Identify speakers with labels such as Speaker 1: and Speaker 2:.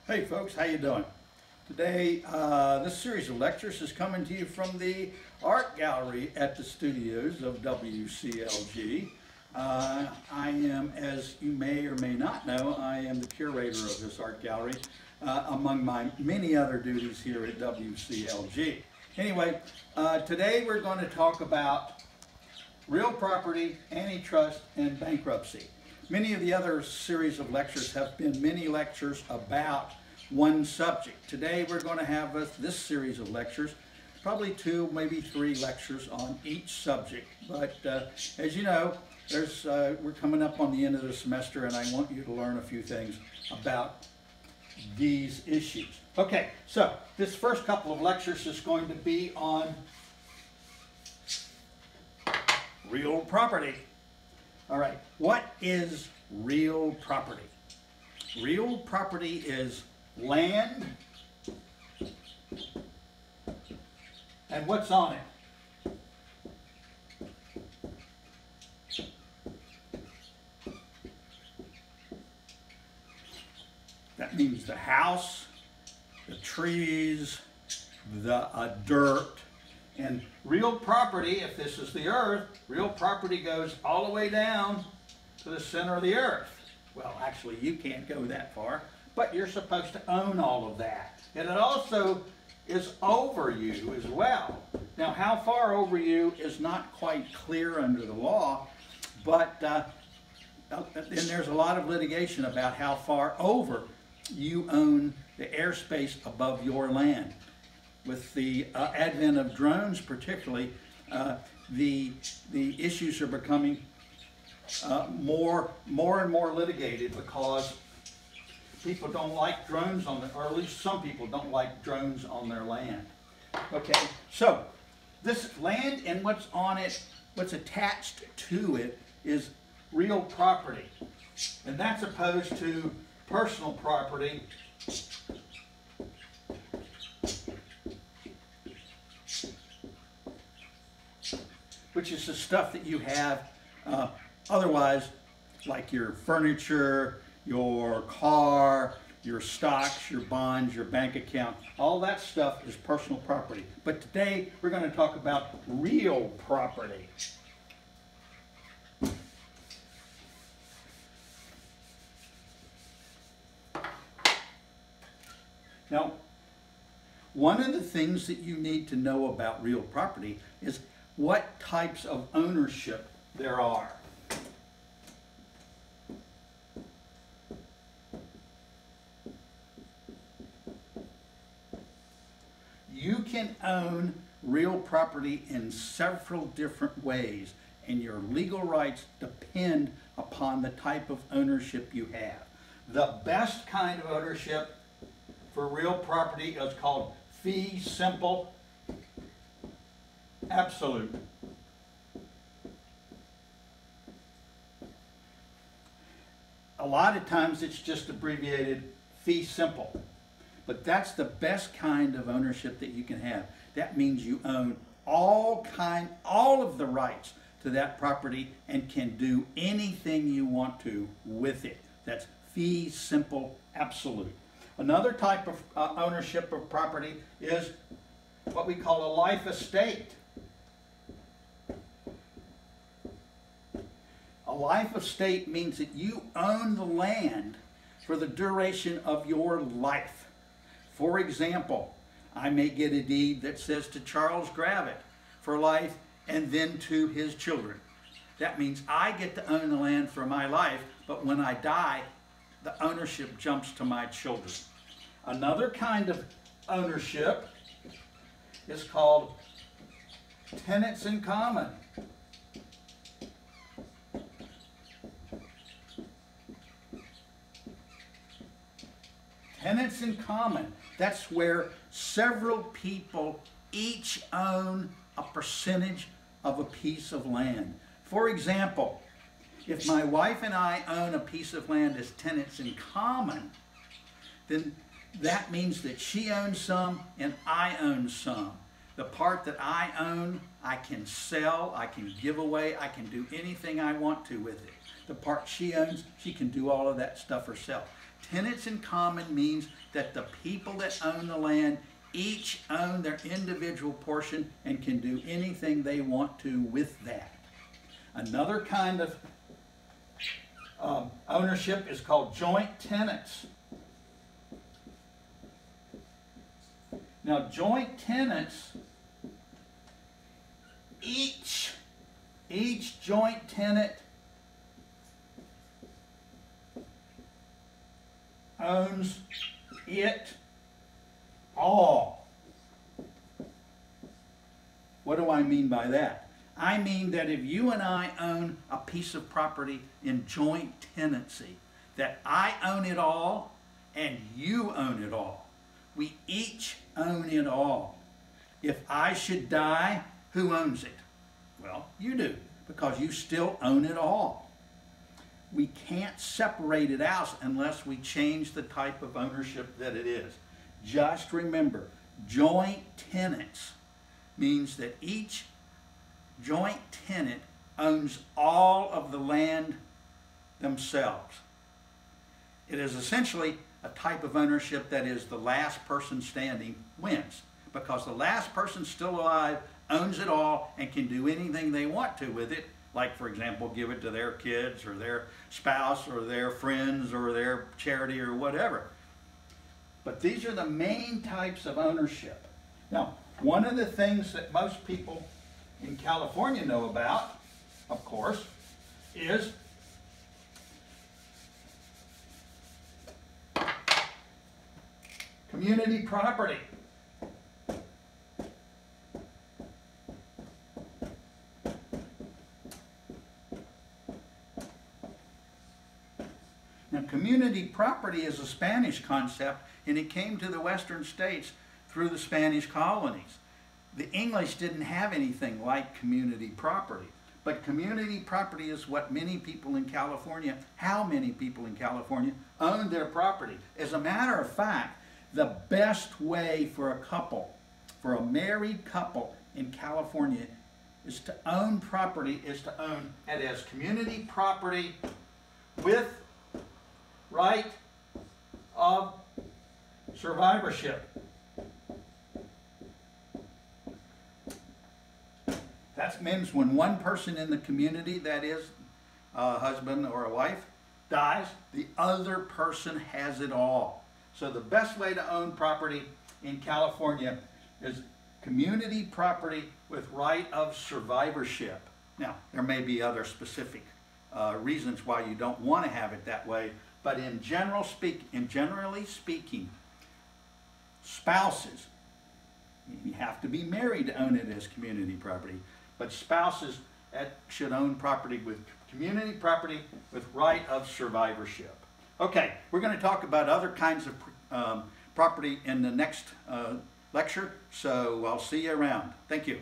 Speaker 1: Hey folks, how you doing? Today, this series of lectures is coming to you from the art gallery at the studios of WCLG. I am, as you may or may not know, I am the curator of this art gallery, among my many other duties here at WCLG. Anyway, today we're going to talk about real property, antitrust, and bankruptcy. Many of the other series of lectures have been mini lectures about one subject. Today we're going to have this series of lectures, probably 2, maybe 3 lectures on each subject. But as you know, we're coming up on the end of the semester and I want you to learn a few things about these issues. Okay, so this first couple of lectures is going to be on real property. All right, what is real property? Real property is land and what's on it. That means the house, the trees, the dirt. And real property, if this is the earth, real property goes all the way down to the center of the earth. Well, actually, you can't go that far, but you're supposed to own all of that. And it also is over you as well. Now, how far over you is not quite clear under the law, but then there's a lot of litigation about how far over you own the airspace above your land. With the advent of drones particularly, the issues are becoming more and more litigated because people don't like drones on or at least some people don't like drones on their land. Okay, so this land and what's on it, what's attached to it is real property. And that's opposed to personal property, which is the stuff that you have otherwise, like your furniture, your car, your stocks, your bonds, your bank account. All that stuff is personal property. But today we're going to talk about real property. Now, one of the things that you need to know about real property is what types of ownership there are. You can own real property in several different ways, and your legal rights depend upon the type of ownership you have. The best kind of ownership for real property is called fee simple absolute. A lot of times it's just abbreviated fee simple, but that's the best kind of ownership that you can have. That means you own all of the rights to that property and can do anything you want to with it. That's fee simple absolute. Another type of ownership of property is what we call a life estate. A life estate means that you own the land for the duration of your life. For example, I may get a deed that says to Charles Gravett for life and then to his children. That means I get to own the land for my life, but when I die, the ownership jumps to my children. Another kind of ownership is called tenants in common. Tenants in common, that's where several people each own a percentage of a piece of land. For example, if my wife and I own a piece of land as tenants in common, then that means that she owns some and I own some. The part that I own, I can sell, I can give away, I can do anything I want to with it. The part she owns, she can do all of that stuff herself. Tenants in common means that the people that own the land each own their individual portion and can do anything they want to with that. Another kind of ownership is called joint tenants. Now, joint tenants, each joint tenant owns it all. What do I mean by that? I mean that if you and I own a piece of property in joint tenancy, that I own it all and you own it all. We each own it all. If I should die, who owns it? Well, you do, because you still own it all. We can't separate it out unless we change the type of ownership that it is. Just remember, joint tenants means that each joint tenant owns all of the land themselves. It is essentially a type of ownership that is the last person standing wins, because the last person still alive owns it all and can do anything they want to with it, like, for example, give it to their kids or their spouse or their friends or their charity or whatever. But these are the main types of ownership. Now, one of the things that most people in California know about, of course, is community property. Now, community property is a Spanish concept, and it came to the western states through the Spanish colonies. The English didn't have anything like community property, but community property is what many people in California, how many people in California own their property. As a matter of fact, the best way for a couple, for a married couple in California, is to own property, is to own it as community property with right of survivorship. That means when one person in the community, that is a husband or a wife, dies, the other person has it all. So the best way to own property in California is community property with right of survivorship. Now, there may be other specific reasons why you don't want to have it that way, but generally speaking, spouses, you have to be married to own it as community property, but spouses should own property with community property with right of survivorship. Okay, we're going to talk about other kinds of property in the next lecture, so I'll see you around. Thank you.